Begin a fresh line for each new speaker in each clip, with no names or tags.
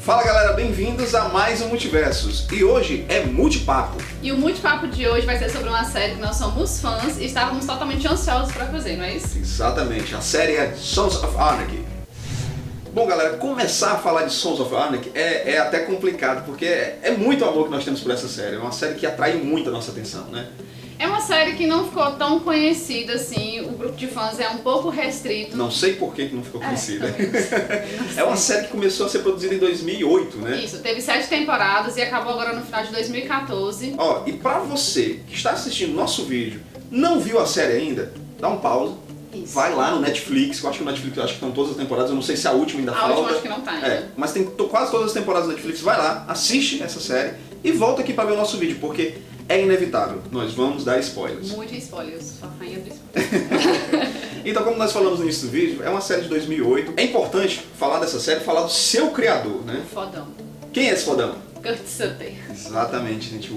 Fala galera, bem-vindos a mais um Multiversos. E hoje é Multipapo.
E o Multipapo de hoje vai ser sobre uma série que nós somos fãs e estávamos totalmente ansiosos para fazer, não é isso?
Exatamente, a série é Sons of Anarchy. Bom galera, começar a falar de Sons of Anarchy é até complicado, porque é muito amor que nós temos por essa série. É uma série que atrai muito a nossa atenção, né?
É uma série que não ficou tão conhecida assim, o grupo de fãs é um pouco restrito.
Não sei por que não ficou conhecida. É uma série que começou a ser produzida em 2008, né?
Isso, teve 7 temporadas e acabou agora no final de 2014.
Ó, e pra você que está assistindo nosso vídeo, não viu a série ainda, dá um pause.
Isso.
Vai lá no Netflix, que eu acho que no Netflix estão todas as temporadas, eu não sei se a última ainda falta.
A última acho que não tá ainda.
Mas tem quase todas as temporadas do Netflix, vai lá, assiste essa série e volta aqui pra ver o nosso vídeo, porque é inevitável, nós vamos dar spoilers.
Muito spoilers, sou a rainha do spoiler.
Então, como nós falamos no início do vídeo, é uma série de 2008. É importante falar dessa série, falar do seu criador, né?
Fodão.
Quem é esse fodão?
Kurt Sutter.
Exatamente, gente.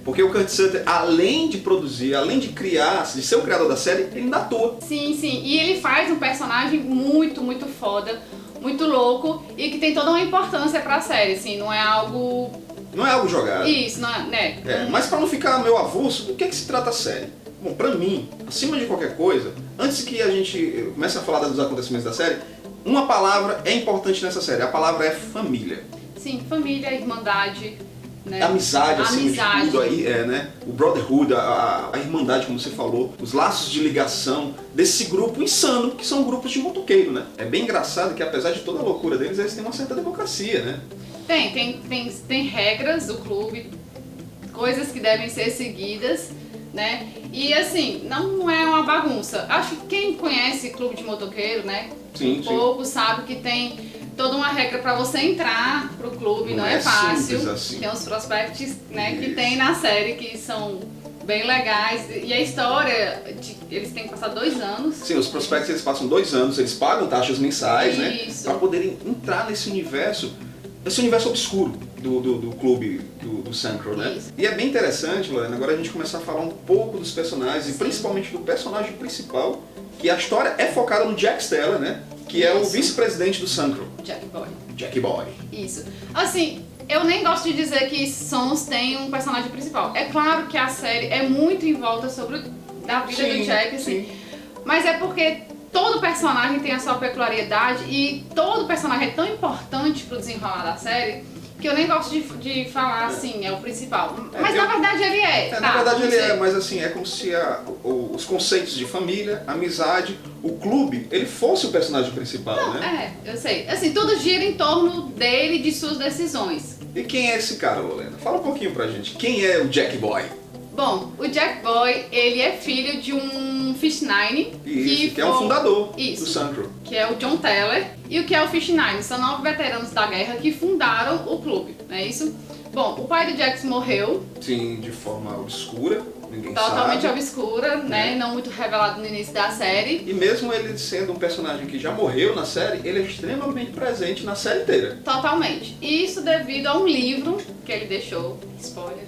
Porque o Kurt Sutter, além de produzir, além de criar, de ser o criador da série, ele ainda atua.
Sim, sim. E ele faz um personagem muito, muito foda, muito louco e que tem toda uma importância pra série, assim, não é algo...
Não é algo jogado.
Isso, não é, né?
Mas pra não ficar meio avulso, do que se trata a série? Bom, pra mim, acima de qualquer coisa, antes que a gente comece a falar dos acontecimentos da série, uma palavra é importante nessa série, a palavra é família.
Sim, família, irmandade, né?
Amizade, acima de tudo aí, né? O brotherhood, a irmandade, como você falou, os laços de ligação desse grupo insano, que são grupos de motoqueiro, né? É bem engraçado que apesar de toda a loucura deles, eles têm uma certa democracia, né?
Tem regras do clube, coisas que devem ser seguidas, né? E assim, não é uma bagunça. Acho que quem conhece clube de motoqueiro, né?
Sim,
pouco sabe que tem toda uma regra para você entrar pro clube, não é fácil.
Assim.
Tem os prospects, né, que tem na série que são bem legais. E a história, eles têm que passar 2 anos.
Sim, os prospects eles passam 2 anos, eles pagam taxas mensais, né? Para poderem entrar nesse universo obscuro do clube do Sancro, né?
Isso.
E é bem interessante, Lorena, agora a gente começar a falar um pouco dos personagens, e principalmente do personagem principal, que a história é focada no Jack Steller, né? Que é o vice-presidente do Sancro. Jack Boy.
Isso. Assim, eu nem gosto de dizer que Sons tem um personagem principal. É claro que a série é muito em volta sobre a vida do Jack, assim. Mas é porque todo personagem tem a sua peculiaridade e todo personagem é tão importante pro desenrolar da série que eu nem gosto de falar assim, é o principal. Mas na verdade ele é.
Na verdade ele é, mas assim, é como se os conceitos de família, amizade, o clube, ele fosse o personagem principal,
não,
né?
Eu sei. Assim, tudo gira em torno dele e de suas decisões.
E quem é esse cara, Lorena? Fala um pouquinho pra gente. Quem é o Jack Boy?
Bom, o Jack Boy, ele é filho de um Fish Nine.
Que é um fundador do Sancro.
Que é o John Teller. E o que é o Fish Nine? São 9 veteranos da guerra que fundaram o clube, não é isso? Bom, o pai do Jack morreu.
Sim, de forma obscura, ninguém
totalmente
sabe.
obscura, né? Não muito revelado no início da série.
E mesmo ele sendo um personagem que já morreu na série, ele é extremamente presente na série inteira.
Totalmente. E isso devido a um livro que ele deixou. Spoiler,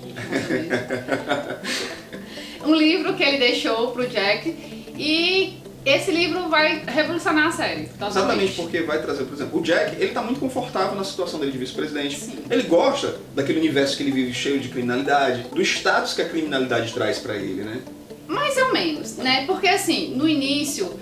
um livro que ele deixou pro Jack. E esse livro vai revolucionar a série. Totalmente.
Exatamente, porque vai trazer, por exemplo, o Jack, ele tá muito confortável na situação dele de vice-presidente. Ele gosta daquele universo que ele vive cheio de criminalidade, do status que a criminalidade traz pra ele, né?
Mais ou menos, né? Porque assim, no início,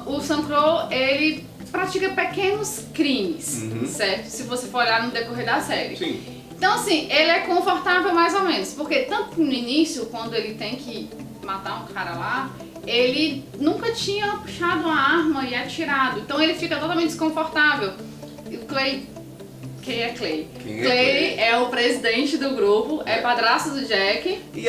o Sancro, ele pratica pequenos crimes, certo? Se você for olhar no decorrer da série.
Sim.
Então assim, ele é confortável mais ou menos, porque tanto no início, quando ele tem que matar um cara lá, ele nunca tinha puxado uma arma e atirado, então ele fica totalmente desconfortável. E o Clay... Quem é Clay? Clay é o presidente do grupo, é padrasto do Jack.
E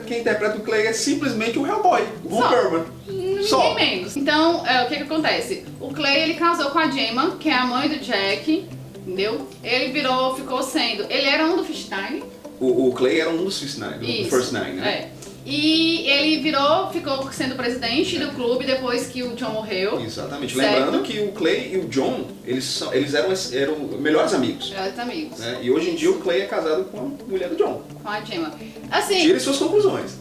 quem interpreta o Clay é simplesmente o Hellboy, o Von Perlman.
Ninguém menos. Então, o que acontece? O Clay, ele casou com a Gemma, que é a mãe do Jack, entendeu? Ele ficou sendo... Ele era um do Fish Nine.
O Clay era um dos Fish Nine, do First Nine, né?
E ele ficou sendo presidente do clube depois que o John morreu.
Exatamente.
Certo?
Lembrando que o Clay e o John, eles eram melhores amigos.
Melhores amigos.
Né? E hoje em dia o Clay é casado com a mulher do John.
Com a Gemma. Assim,
Tire suas conclusões.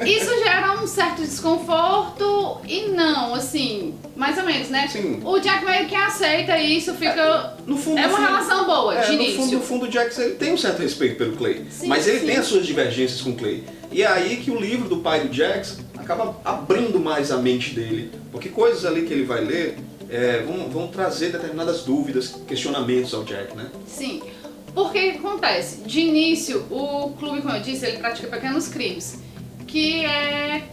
Isso gera um certo desconforto e não, assim, mais ou menos, né?
Sim.
O Jack meio que aceita isso, fica...
No fundo,
é uma relação boa, de início.
No fundo, o Jack ele tem um certo respeito pelo Clay,
Sim,
mas ele
sim.
tem as suas divergências com o Clay. E é aí que o livro do pai do Jax acaba abrindo mais a mente dele, porque coisas ali que ele vai ler vão trazer determinadas dúvidas, questionamentos ao Jack, né?
Sim. Porque o que acontece? De início, o clube, como eu disse, ele pratica pequenos crimes, que é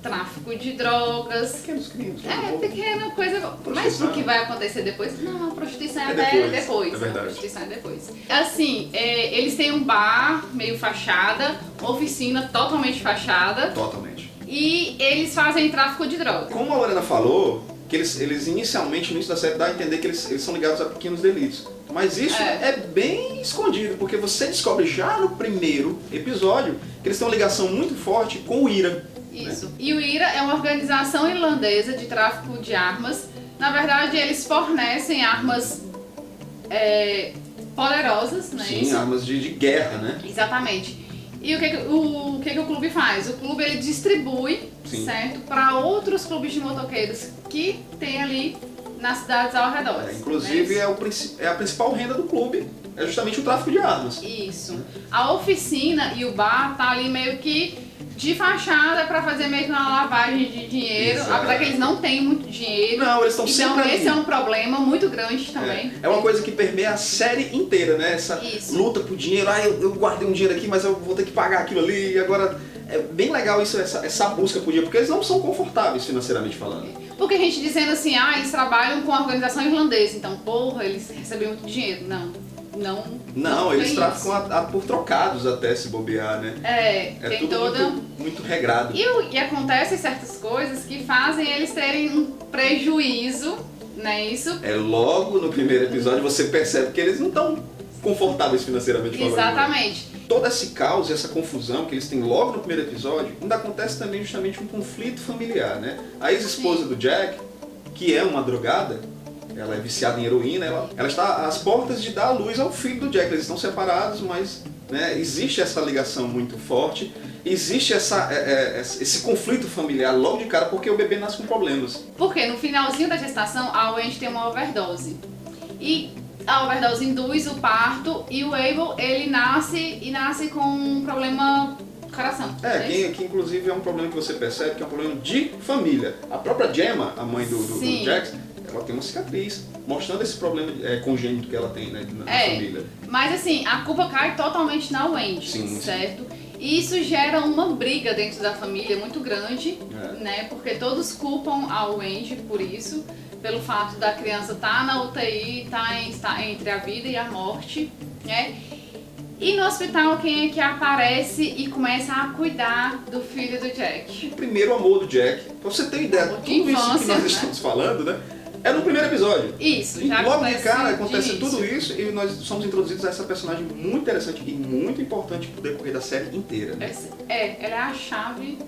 tráfico de drogas.
Pequenos crimes.
Pequena coisa. Mas o que vai acontecer depois? Não, a prostituição é depois.
É verdade.
A prostituição é depois. Assim, eles têm um bar meio fachada, oficina totalmente fachada.
Totalmente.
E eles fazem tráfico de drogas.
Como a Lorena falou, que eles inicialmente, no início da série, dá a entender que eles são ligados a pequenos delitos. Mas isso é bem escondido, porque você descobre já no primeiro episódio que eles têm uma ligação muito forte com o IRA.
Isso. Né? E o IRA é uma organização irlandesa de tráfico de armas. Na verdade, eles fornecem armas poderosas, né?
Sim, armas de guerra, né?
Exatamente. E o que o clube faz? O clube ele distribui, certo, para outros clubes de motoqueiros que tem ali nas cidades ao redor.
Inclusive é a principal renda do clube, é justamente o tráfico de armas.
Isso. A oficina e o bar tá ali meio que de fachada para fazer meio que uma lavagem de dinheiro, apesar que eles não têm muito dinheiro.
Não, eles estão sempre
Então esse é um problema muito grande também.
É uma coisa que permeia a série inteira, né? Essa luta por dinheiro. Eu guardei um dinheiro aqui, mas eu vou ter que pagar aquilo ali. E agora é bem legal isso, essa busca por dinheiro, porque eles não são confortáveis financeiramente falando.
Porque a gente dizendo assim, eles trabalham com a organização irlandesa, então, porra, eles recebem muito dinheiro. Não,
eles traficam por trocados até se bobear, né?
Tem
tudo
toda...
muito regrado.
E acontecem certas coisas que fazem eles terem um prejuízo, não é isso?
Logo no primeiro episódio você percebe que eles não estão confortáveis financeiramente falando.
Exatamente.
Todo esse caos, essa confusão que eles têm logo no primeiro episódio, ainda acontece também justamente um conflito familiar, né? A ex-esposa do Jack, que é uma drogada, ela é viciada em heroína, ela está às portas de dar à luz ao filho do Jack. Eles estão separados, mas existe essa ligação muito forte, existe esse conflito familiar logo de cara, porque o bebê nasce com problemas.
Porque no finalzinho da gestação, a Wendy tem uma overdose. E a overdose induz o parto e o Abel, ele nasce com um problema do coração.
Que inclusive é um problema que você percebe que é um problema de família. A própria Gemma, a mãe do Jack, ela tem uma cicatriz, mostrando esse problema congênito que ela tem, né, na família.
Mas assim, a culpa cai totalmente na Wendy, certo? E isso gera uma briga dentro da família muito grande, né? Porque todos culpam a Wendy por isso, pelo fato da criança estar na UTI, estar entre a vida e a morte, né? E no hospital, quem é que aparece e começa a cuidar do filho do Jack?
O primeiro amor do Jack. Pra você ter ideia, tudo isso que nós estamos falando, né? É no primeiro episódio.
Isso, já
logo de cara acontece tudo isso e nós somos introduzidos a essa personagem muito interessante e muito importante pro decorrer da série inteira. Né?
Ela é a chave.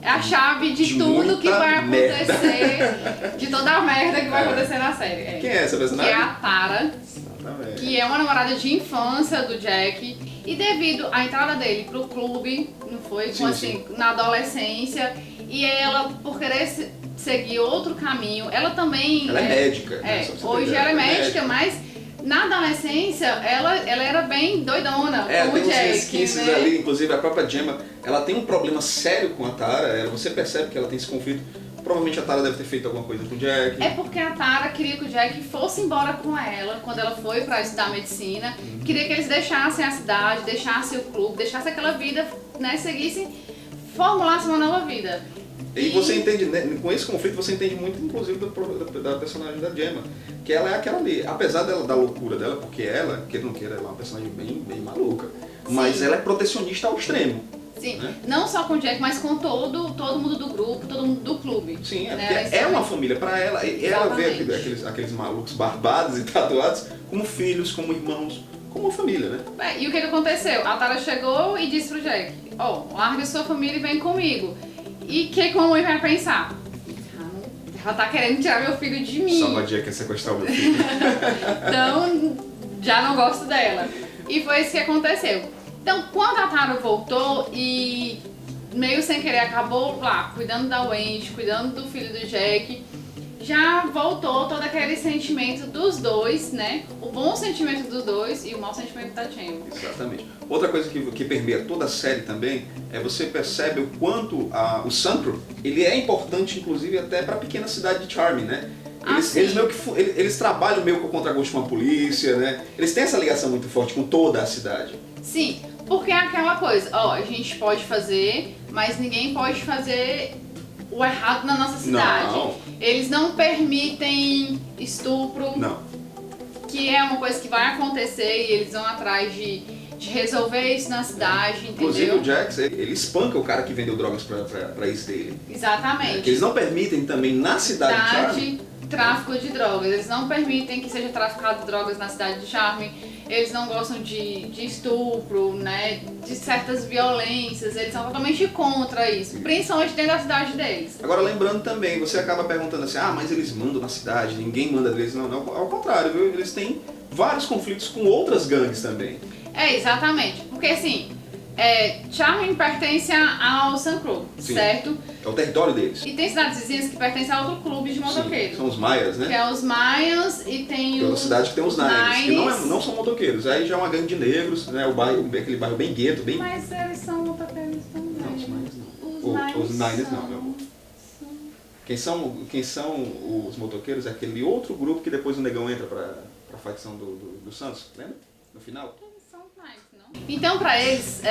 É a chave de tudo que vai acontecer, de toda a merda que vai acontecer na série.
Quem é essa personagem?
Que é a Tara, que é uma namorada de infância do Jack. E devido à entrada dele pro clube, não foi? Na adolescência, e ela, por querer seguir outro caminho, ela também...
Ela é médica. Né?
Hoje ela é médica, mas na adolescência ela era bem doidona com o Jack.
Tem uns resquícios ali, inclusive a própria Gemma, ela tem um problema sério com a Tara, você percebe que ela tem esse conflito. Provavelmente a Tara deve ter feito alguma coisa com o Jack. É
porque a Tara queria que o Jack fosse embora com ela quando ela foi pra estudar medicina. Queria que eles deixassem a cidade, deixassem o clube, deixassem aquela vida, né, seguissem, formulassem uma nova vida.
E você entende, né, com esse conflito você entende muito, inclusive, da personagem da Gemma, que ela é aquela ali, apesar da loucura dela, porque ela, queira ou não queira, ela é uma personagem bem maluca, mas ela é protecionista ao extremo.
Sim, né? Não só com o Jack, mas com todo mundo do grupo, todo mundo do clube.
Sim, né? É uma família para ela, e ela vê aqueles malucos barbados e tatuados como filhos, como irmãos, como uma família, né?
E o que aconteceu? A Tara chegou e disse pro Jack, larga sua família e vem comigo. E o que a mãe vai pensar? Ela tá querendo tirar meu filho de mim.
Só Badia quer sequestrar o meu filho.
Então, já não gosto dela. E foi isso que aconteceu. Então, quando a Tara voltou e meio sem querer acabou lá, cuidando da Wendy, cuidando do filho do Jack. Já voltou todo aquele sentimento dos dois, né? O bom sentimento dos dois e o mau sentimento da Chamber.
Exatamente. Outra coisa que permeia toda a série também é você percebe o quanto o Sunpro, ele é importante, inclusive, até para a pequena cidade de Charming, né? Eles trabalham meio com o contragosto com a polícia, né? Eles têm essa ligação muito forte com toda a cidade.
Sim, porque é aquela coisa, ó, a gente pode fazer, mas ninguém pode fazer o errado na nossa cidade.
Não.
Eles não permitem estupro,
Não.
que é uma coisa que vai acontecer e eles vão atrás de resolver isso na cidade, entendeu?
Inclusive o Jax, ele espanca o cara que vendeu drogas pra ex dele.
Exatamente.
Que eles não permitem também na cidade de Charming
tráfico de drogas. Eles não permitem que seja traficado drogas na cidade de Charming. Eles não gostam de estupro, né? De certas violências. Eles são totalmente contra isso. Principalmente dentro da cidade deles.
Agora lembrando também, você acaba perguntando assim, mas eles mandam na cidade, ninguém manda deles. Não, ao contrário, viu? Eles têm vários conflitos com outras gangues também.
Exatamente. Porque assim, Charming pertence ao Sunpro, certo?
É o território deles.
E tem cidades vizinhas que pertencem a outro clube de motoqueiros.
São os Maias, né?
Que é os Maias e tem
outra cidade que tem os Nines, que não são motoqueiros. Aí já é uma gangue de negros, né? Aquele bairro bem gueto, bem...
Mas eles são motoqueiros também.
Não, os Maias não. Os Nines não, meu amor. Quem são os motoqueiros é aquele outro grupo que depois o negão entra pra facção do Santos, lembra? No final.
Então, para eles,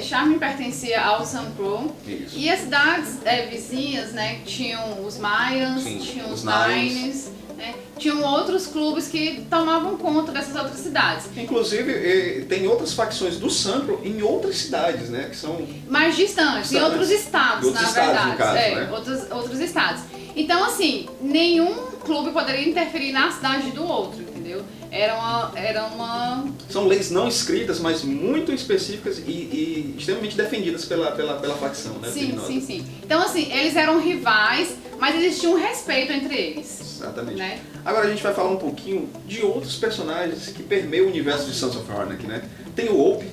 Charming pertencia ao Sunpro. E as cidades vizinhas, né, tinham os Mayans, tinham os Nines, né, tinham outros clubes que tomavam conta dessas outras cidades.
Inclusive, tem outras facções do Sunpro em outras cidades, né, que são...
mais distantes, em outros estados, na verdade.
No caso, né?
outros estados. Então, assim, nenhum clube poderia interferir na cidade do outro, entendeu? Era uma...
São leis não escritas, mas muito específicas e extremamente defendidas pela facção, né?
Sim. Então, assim, eles eram rivais, mas existia um respeito entre eles.
Exatamente.
Né?
Agora a gente vai falar um pouquinho de outros personagens que permeiam o universo de Sons of Anarchy, né? Tem o Hope,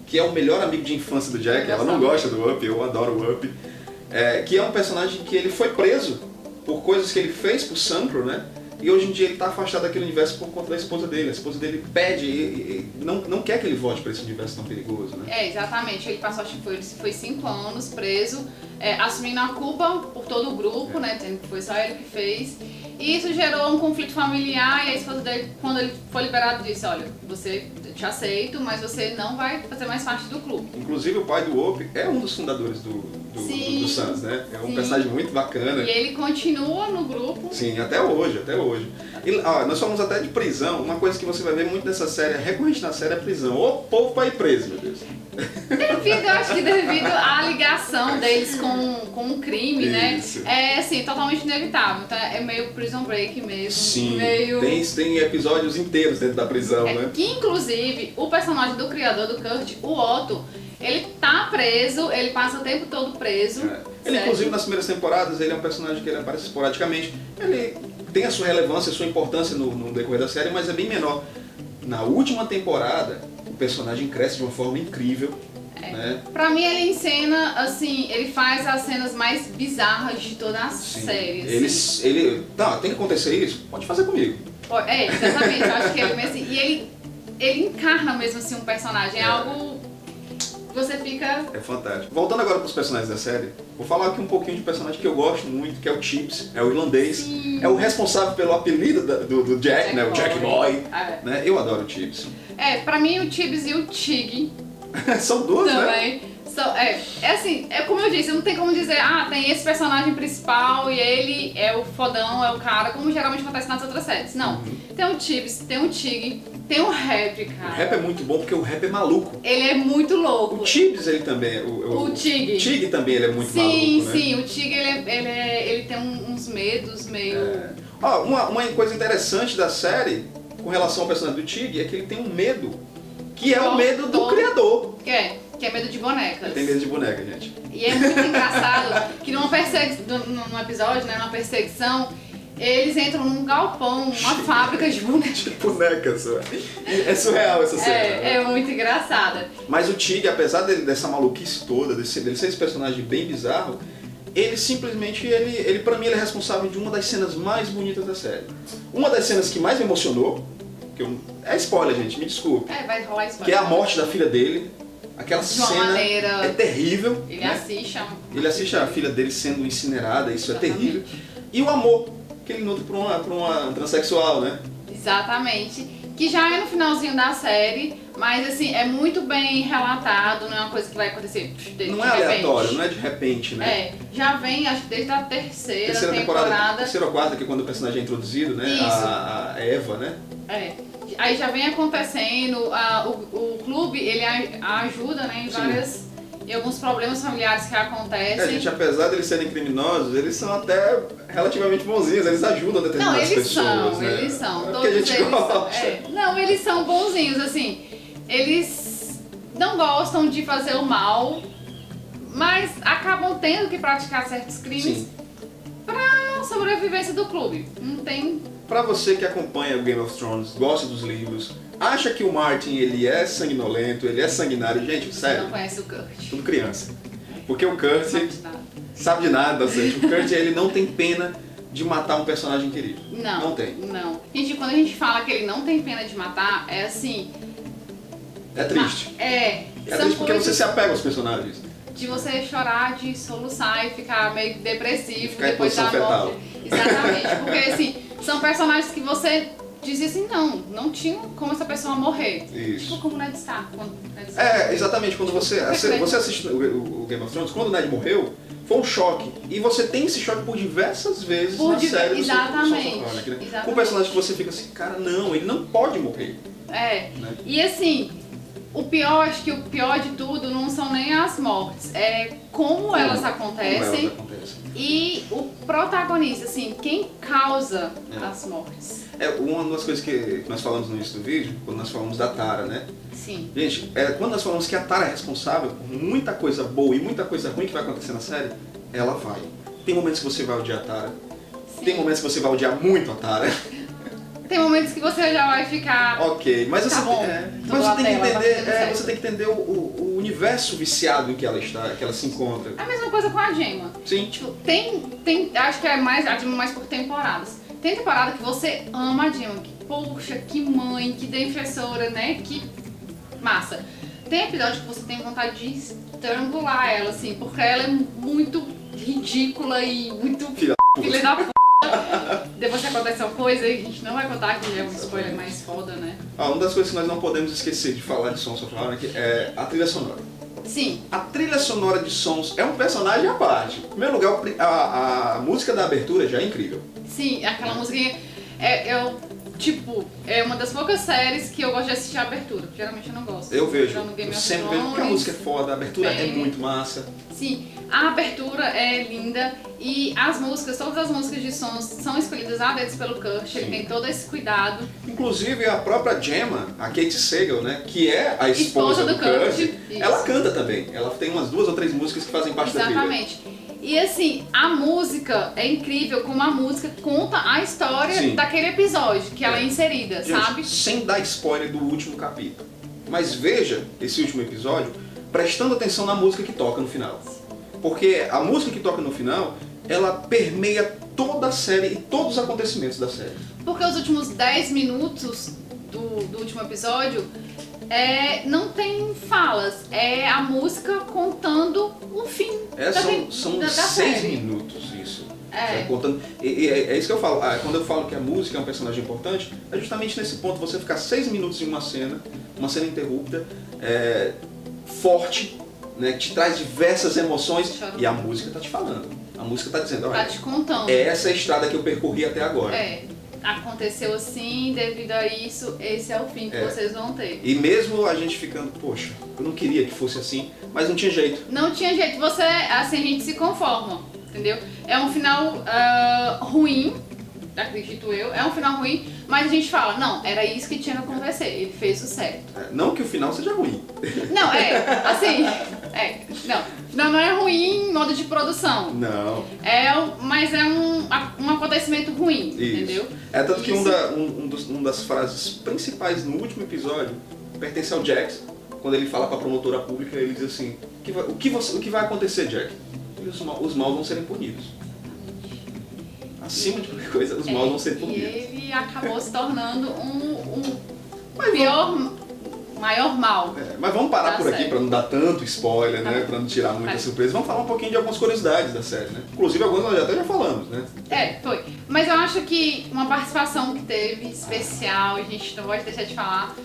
que é o melhor amigo de infância do Jack. Ela não gosta do Hope, eu adoro o Hope. Que é um personagem que ele foi preso por coisas que ele fez pro Sunpro, né? E hoje em dia ele está afastado daquele universo por conta da esposa dele. A esposa dele pede e não quer que ele volte para esse universo tão perigoso, né?
Exatamente. Ele passou, acho que foi 5 anos preso, assumindo a culpa por todo o grupo, né? Tendo que foi só ele que fez. E isso gerou um conflito familiar e a esposa dele, quando ele foi liberado, disse, olha, eu te aceito, mas você não vai fazer mais parte do clube.
Inclusive o pai do Hope é um dos fundadores do Suns, né? É um personagem muito bacana.
E ele continua no grupo.
Sim, até hoje. E, nós falamos até de prisão. Uma coisa que você vai ver muito nessa série, recorrente na série, é prisão. O povo vai ir preso, meu Deus.
Eu acho que devido à ligação deles com o crime,
Isso.
né? É assim, totalmente inevitável. Então é meio Prison Break mesmo.
Sim,
meio...
tem episódios inteiros dentro da prisão, né?
Que inclusive o personagem do criador do Kurt, o Otto, ele tá preso, ele passa o tempo todo preso.
Ele, inclusive, nas primeiras temporadas, ele é um personagem que ele aparece esporadicamente. Ele tem a sua relevância, a sua importância no decorrer da série, mas é bem menor. Na última temporada, o personagem cresce de uma forma incrível. Né?
Pra mim, ele encena, assim, ele faz as cenas mais bizarras de toda a série.
Assim. Tem que acontecer isso? Pode fazer comigo.
Exatamente, eu acho que ele mesmo assim. E ele encarna mesmo assim um personagem, é algo... Você fica...
É fantástico. Voltando agora para os personagens da série, vou falar aqui um pouquinho de um personagem que eu gosto muito, que é o Chips, é o irlandês.
Sim.
É o responsável pelo apelido do Jack, né? O Jack Boy. Né? Eu adoro o Chips.
Pra mim o Chips e o Tig
são duas,
também. Né? Assim, como eu disse, não tem como dizer, tem esse personagem principal e ele é o fodão, é o cara, como geralmente acontece nas outras séries. Não. Tem o Chips, tem o Tig, tem o Rap, cara.
O Rap é muito bom porque o Rap é maluco.
Ele é muito louco.
O Chips, ele também
o Tig.
O Tig também ele é muito maluco, né?
Sim, o Tig, ele tem uns medos meio...
Uma coisa interessante da série, com relação ao personagem do Tig, é que ele tem um medo, que é o medo do criador.
Que é medo de bonecas.
Ele tem medo de boneca, gente.
E é muito engraçado que num episódio, né, numa perseguição, eles entram num galpão, uma fábrica de bonecas.
De bonecas, é surreal essa cena.
É muito engraçada.
Mas o Tig, apesar dessa maluquice toda, dele ser esse personagem bem bizarro, ele simplesmente, ele pra mim, ele é responsável de uma das cenas mais bonitas da série. Uma das cenas que mais me emocionou, é spoiler, gente, me desculpe.
Vai rolar spoiler.
Que é a morte da filha dele. Aquela
de uma
cena
maneira...
é terrível.
Ele
né?
Ele
assiste a filha dele sendo incinerada, isso é terrível. E o amor que ele nutre pra uma transexual, né?
Exatamente. Que já é no finalzinho da série, mas assim, é muito bem relatado, não é uma coisa que vai acontecer
não é aleatório, não é de repente, né?
Já vem, acho que desde a terceira
temporada. Terceira ou quarta, que é quando o personagem é introduzido, né?
Isso.
A Eva, né?
Aí já vem acontecendo, o clube, ele ajuda, né, em alguns problemas familiares que acontecem.
Gente, apesar de eles serem criminosos, eles são até relativamente bonzinhos, eles ajudam determinadas pessoas, né?
Eles são,
é
todos
a gente
eles
gosta.
são. Não, eles são bonzinhos, assim, eles não gostam de fazer o mal, mas acabam tendo que praticar certos crimes pra sobrevivência do clube. Não tem...
Pra você que acompanha o Game of Thrones, gosta dos livros, acha que o Martin ele é sanguinolento, ele é sanguinário, gente, sério.
Você não conhece o Kurt.
Tudo criança. Porque o Kurt
sabe de nada,
gente. O Kurt ele não tem pena de matar um personagem querido. Não tem.
Não. Gente, quando a gente fala que ele não tem pena de matar, é assim...
É triste.
É
triste porque você se apega aos personagens.
De você chorar, de soluçar e ficar meio depressivo
ficar
depois da
fetal.
morte. Exatamente. Porque assim, são personagens que você dizia assim, não tinha como essa pessoa morrer.
Isso.
Tipo como o Ned Stark.
Exatamente. Quando você assiste o Game of Thrones, quando o Ned morreu, foi um choque. E você tem esse choque por diversas vezes na série.
Exatamente.
Com personagens que você fica assim, cara, não, ele não pode morrer.
Né? E assim... acho que o pior de tudo não são nem as mortes, é como elas acontecem e o protagonista, assim, quem causa as mortes.
Uma das coisas que nós falamos no início do vídeo, quando nós falamos da Tara, né?
Sim.
Gente, quando nós falamos que a Tara é responsável por muita coisa boa e muita coisa ruim que vai acontecer na série, ela vai. Tem momentos que você vai odiar a Tara, tem momentos que você vai odiar muito a Tara.
Tem momentos que você já vai ficar...
Ok, mas você,
mas
você tem que entender o universo viciado em que ela está, que ela se encontra.
A mesma coisa com a Gemma.
Sim.
Tipo, acho que a Gemma mais por temporadas. Tem temporada que você ama a Gemma, que poxa, que mãe, que defensora, né? Que massa. Tem episódio que você tem vontade de estrangular ela, assim, porque ela é muito ridícula e muito filha da p***. Depois que acontece uma coisa, a gente não vai contar que é um spoiler mais foda, né?
Uma das coisas que nós não podemos esquecer de falar de Sons of Anarchy é a trilha sonora.
Sim.
A trilha sonora de Sons é um personagem à parte. Em primeiro lugar, a música da abertura já é incrível.
Sim, aquela musiquinha é uma das poucas séries que eu gosto de assistir a abertura. Geralmente eu não gosto.
Eu vejo. Eu sempre vejo porque a música é foda, a abertura é muito massa.
Sim, a abertura é linda e as músicas, todas as músicas de Sons são escolhidas a dedo pelo Kurt, ele tem todo esse cuidado.
Inclusive a própria Gemma, a Kate Sagal, né, que é a esposa do Kurt, ela canta também. Ela tem umas 2 ou 3 músicas que fazem parte da trilha.
Exatamente. E assim, a música é incrível como a música conta a história daquele episódio, que ela é inserida,
gente,
sabe?
Sem dar spoiler do último capítulo. Mas veja esse último episódio prestando atenção na música que toca no final. Porque a música que toca no final, ela permeia toda a série e todos os acontecimentos da série.
Porque os últimos 10 minutos do último episódio não tem falas, é a música contando o fim
são
da
6
série.
minutos isso. Contando, é isso que eu falo. Quando eu falo que a música é um personagem importante, é justamente nesse ponto, você ficar 6 minutos em uma cena interrupta, forte, né, que te traz diversas emoções e a música tá te falando. A música tá dizendo, olha,
tá te contando.
Essa é a estrada que eu percorri até agora.
Aconteceu assim, devido a isso, esse é o fim que vocês vão ter.
E mesmo a gente ficando, poxa, eu não queria que fosse assim, mas não tinha jeito.
Não tinha jeito, a gente se conforma, entendeu? É um final ruim, acredito eu, é um final ruim, mas a gente fala, não, era isso que tinha que acontecer, ele fez o certo.
Não que o final seja ruim.
Não, não é ruim em modo de produção.
Não.
Mas é uma acontecimento ruim,
Isso.
entendeu?
É tanto que
Isso.
uma das frases principais no último episódio pertence ao Jax, quando ele fala com a promotora pública, ele diz assim, o que vai acontecer, Jack? Os maus vão serem punidos. Acima de qualquer coisa, os maus vão ser punidos.
E ele acabou se tornando um
Mas
maior mal.
Mas vamos parar
Da
por aqui
série.
para não dar tanto spoiler, né? Para não tirar muita surpresa. Vamos falar um pouquinho de algumas curiosidades da série, né? Inclusive algumas nós até já falamos, né?
Foi. Mas eu acho que uma participação que teve especial, a gente não pode deixar de falar,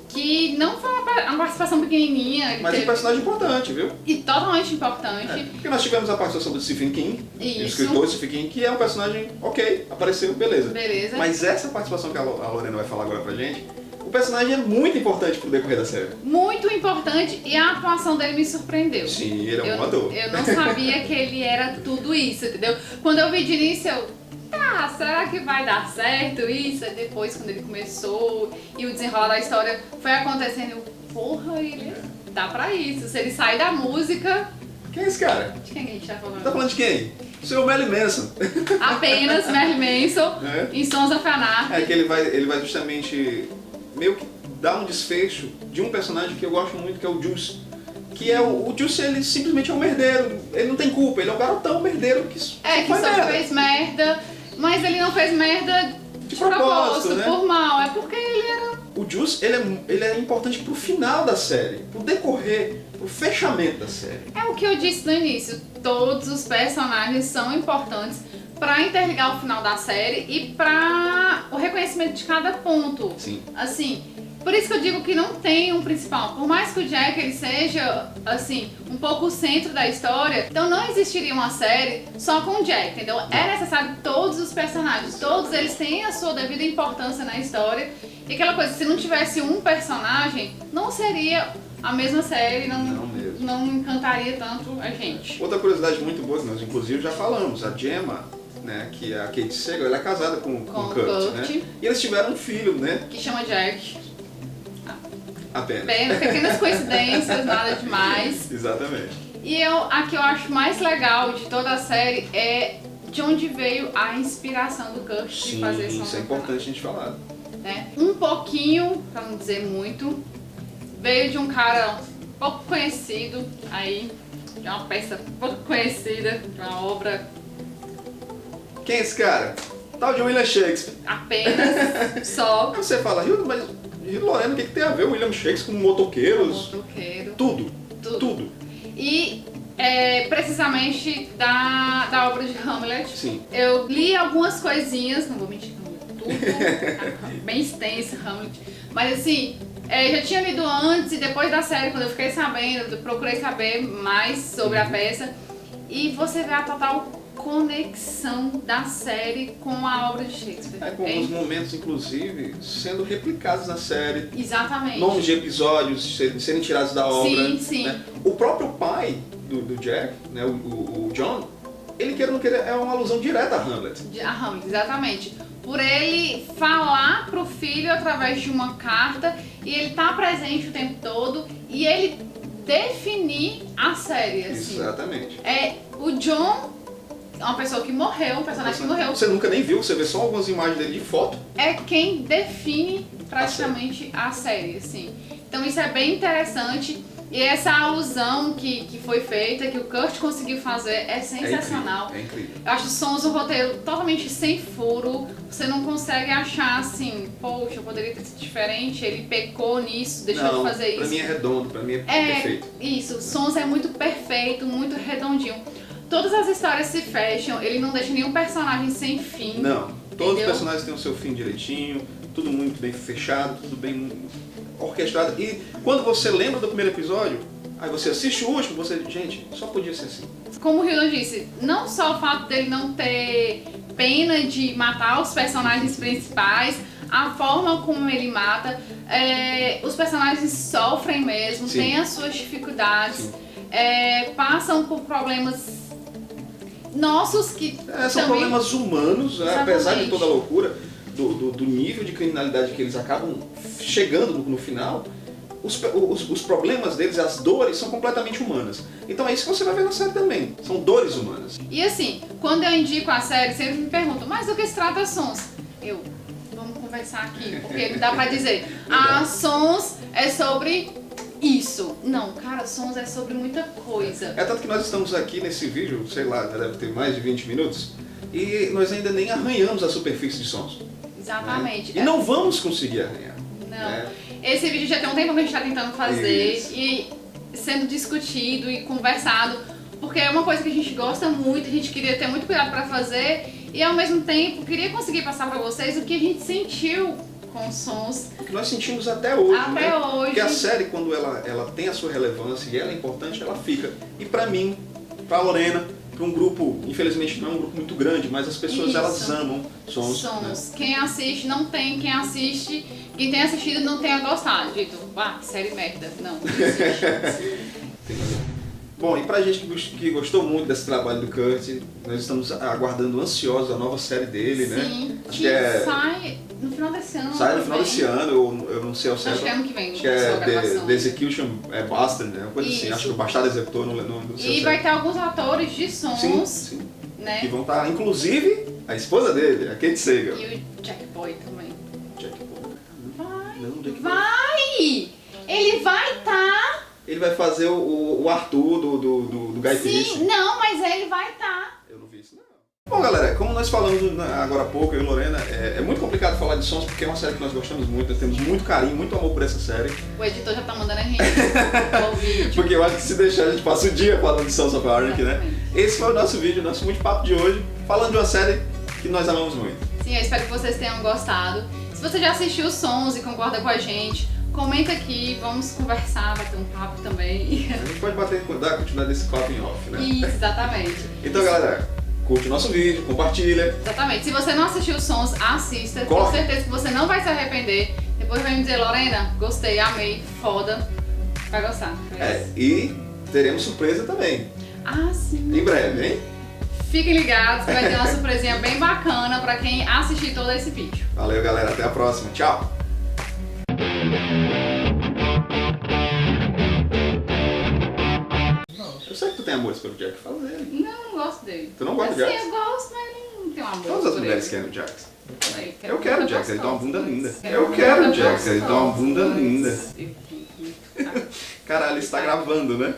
que não foi uma participação pequenininha.
Mas um personagem importante, viu?
E totalmente importante.
Porque nós tivemos a participação do Stephen King, o escritor Stephen King, que é um personagem ok, apareceu, beleza. Mas essa participação que a Lorena vai falar agora pra gente, o personagem é muito importante pro decorrer da série.
Muito importante, e a atuação dele me surpreendeu.
Sim, ele é um ator.
Eu não sabia que ele era tudo isso, entendeu? Quando eu vi de início, será que vai dar certo isso? Aí depois, quando ele começou e o desenrolar da história foi acontecendo, eu, porra, ele dá pra isso. Se ele sai da música...
Quem é esse cara?
De quem a gente tá falando?
Tá falando de quem? O seu Marilyn Manson.
Apenas Marilyn Manson em Sons of Anarchy.
Que ele vai justamente meio que dar um desfecho de um personagem que eu gosto muito, que é o Juice. Que é o Juice, ele simplesmente é um merdeiro, ele não tem culpa, ele é um garotão merdeiro que só
fez merda, mas ele não fez merda de propósito, né? Por mal, é porque ele era...
O Juice, ele é importante pro final da série, pro decorrer, pro fechamento da série.
É o que eu disse no início, todos os personagens são importantes pra interligar o final da série e pra o reconhecimento de cada ponto.
Sim.
Assim, por isso que eu digo que não tem um principal. Por mais que o Jack ele seja, assim, um pouco o centro da história, então não existiria uma série só com o Jack, entendeu? É necessário todos os personagens, todos eles têm a sua devida importância na história. E aquela coisa, se não tivesse um personagem, não seria a mesma série, não encantaria tanto a gente.
Outra curiosidade muito boa, que nós inclusive já falamos, a Gemma, né, que é a Kate Sagal, ela é casada com o Kurt, né? E eles tiveram um filho, né?
Que chama Jack.
Apenas.
Pequenas coincidências, nada demais.
Exatamente.
E a que eu acho mais legal de toda a série é de onde veio a inspiração do Kurt de fazer Sons of Anarchy.
Isso é importante a gente falar.
Né? Um pouquinho, pra não dizer muito, veio de um cara pouco conhecido aí, de uma peça pouco conhecida, de uma obra...
Quem é esse cara? Tal de William Shakespeare.
Apenas, só.
Aí você fala, mas Lorena, o que tem a ver o William Shakespeare com motoqueiros?
Motoqueiro.
Tudo.
E precisamente da obra de Hamlet.
Sim.
Eu li algumas coisinhas, não vou mentir, não li tudo, bem extensa Hamlet, mas assim, já tinha lido antes e depois da série, quando eu fiquei sabendo, eu procurei saber mais sobre a peça e você vê a total conexão da série com a obra de Shakespeare.
Com alguns momentos, inclusive, sendo replicados na série.
Exatamente.
Nomes de episódios serem tirados da obra.
Sim.
Né? O próprio pai do Jack, né, o John, ele queira ou não queira, é uma alusão direta a Hamlet.
A Hamlet, exatamente. Por ele falar pro filho através de uma carta e ele tá presente o tempo todo e ele definir a série, assim.
Exatamente.
O John é uma pessoa que morreu, um personagem que morreu.
Você nunca nem viu, você vê só algumas imagens dele de foto.
É quem define praticamente a série, assim. Então isso é bem interessante. E essa alusão que foi feita, que o Kurt conseguiu fazer, é sensacional.
É incrível.
Eu acho Sons um roteiro totalmente sem furo. Você não consegue achar assim, poxa, poderia ter sido diferente, ele pecou nisso, deixou de fazer isso.
Pra mim é redondo, pra mim é perfeito.
Isso, Sons é muito perfeito, muito redondinho. Todas as histórias se fecham, ele não deixa nenhum personagem sem fim.
Não, todos
entendeu?
os personagens têm o seu fim direitinho, tudo muito bem fechado, tudo bem orquestrado. E quando você lembra do primeiro episódio, aí você assiste o último, você diz, gente, só podia ser assim.
Como o Hilton disse, não só o fato dele não ter pena de matar os personagens principais, a forma como ele mata, os personagens sofrem mesmo,
Sim.
têm as suas dificuldades, passam por problemas nossos que
são
também...
problemas humanos, né? Apesar de toda a loucura do nível de criminalidade que eles acabam chegando no final, os problemas deles, as dores, são completamente humanas. Então é isso que você vai ver na série também. São dores humanas.
E assim, quando eu indico a série, sempre me perguntam, mas do que se trata Sons? Vamos conversar aqui, porque dá pra dizer, Sons é sobre isso. Não, cara, Sons é sobre muita coisa.
É tanto que nós estamos aqui nesse vídeo, sei lá, já deve ter mais de 20 minutos, e nós ainda nem arranhamos a superfície de Sons.
Exatamente.
Né? E não vamos conseguir arranhar.
Não.
Né?
Esse vídeo já tem um tempo que a gente está tentando fazer
Isso.
e sendo discutido e conversado, porque é uma coisa que a gente gosta muito, a gente queria ter muito cuidado para fazer e ao mesmo tempo queria conseguir passar para vocês o que a gente sentiu com Sons.
O que nós sentimos até hoje,
Até hoje.
Porque a série, quando ela tem a sua relevância e ela é importante, ela fica. E pra mim, pra Lorena, pra um grupo, infelizmente não é um grupo muito grande, mas as pessoas elas amam Sons. Né?
Quem assiste, não tem quem assiste, quem tem assistido não tenha gostado. Dito, que série merda. Não existe.
Bom, e pra gente que gostou muito desse trabalho do Kurt, nós estamos aguardando ansiosos a nova série dele,
Sim,
né?
Acho que sai no final desse ano.
Sai no final desse ano, eu não sei ao certo.
Acho que é ano que vem.
Acho que é The Execution Bastard, né? Uma coisa assim, acho que o Bastardo Executor, não sei.
E vai ter alguns atores de Sons,
sim.
Né?
Que vão estar, inclusive, a esposa dele, a Kate Sagal.
E o Jack Boy também.
Jack Boy?
Vai!
Não, Jack Boy.
Vai! Ele vai estar!
Ele vai fazer o Arthur do Guy Pearce.
Sim, não, mas ele vai estar!
Eu não vi isso, não. Bom, galera, como nós falamos agora há pouco, eu e Lorena, é muito complicado falar de Sons porque é uma série que nós gostamos muito, nós temos muito carinho, muito amor por essa série.
O editor já tá mandando a gente o vídeo.
Porque eu acho que se deixar a gente passa o dia falando de Sons of Anarchy, né?
Exatamente.
Esse foi o nosso vídeo, nosso muito papo de hoje, falando de uma série que nós amamos muito.
Sim, eu espero que vocês tenham gostado. Se você já assistiu Sons e concorda com a gente, comenta aqui, vamos conversar, vai ter um papo também.
A gente pode dar continuidade desse coping off, né?
Isso, exatamente.
Então, galera, curte o nosso vídeo, compartilha.
Exatamente. Se você não assistiu Sons, assista.
Corre.
Tenho certeza que você não vai se arrepender. Depois vai me dizer, Lorena, gostei, amei, foda. Vai gostar.
E teremos surpresa também.
Sim.
Em breve, hein?
Fiquem ligados, vai ter uma surpresinha bem bacana pra quem assistir todo esse vídeo.
Valeu, galera. Até a próxima. Tchau. Eu sei que tu tem amores pelo Jack, fala dele.
Não gosto dele.
Tu não gosta do
Sim,
Jax?
eu gosto, mas não tenho amor.
Todas as
por
mulheres
ele.
querem o Jax.
Ele quer
Eu quero o
bunda
Jax, ele dá uma bunda
gostosa.
linda.
Quero
Eu quero o
bunda
Jax, ele dá uma bunda
gostosa.
linda.
Eu fico-
Caralho, ele está gravando, né?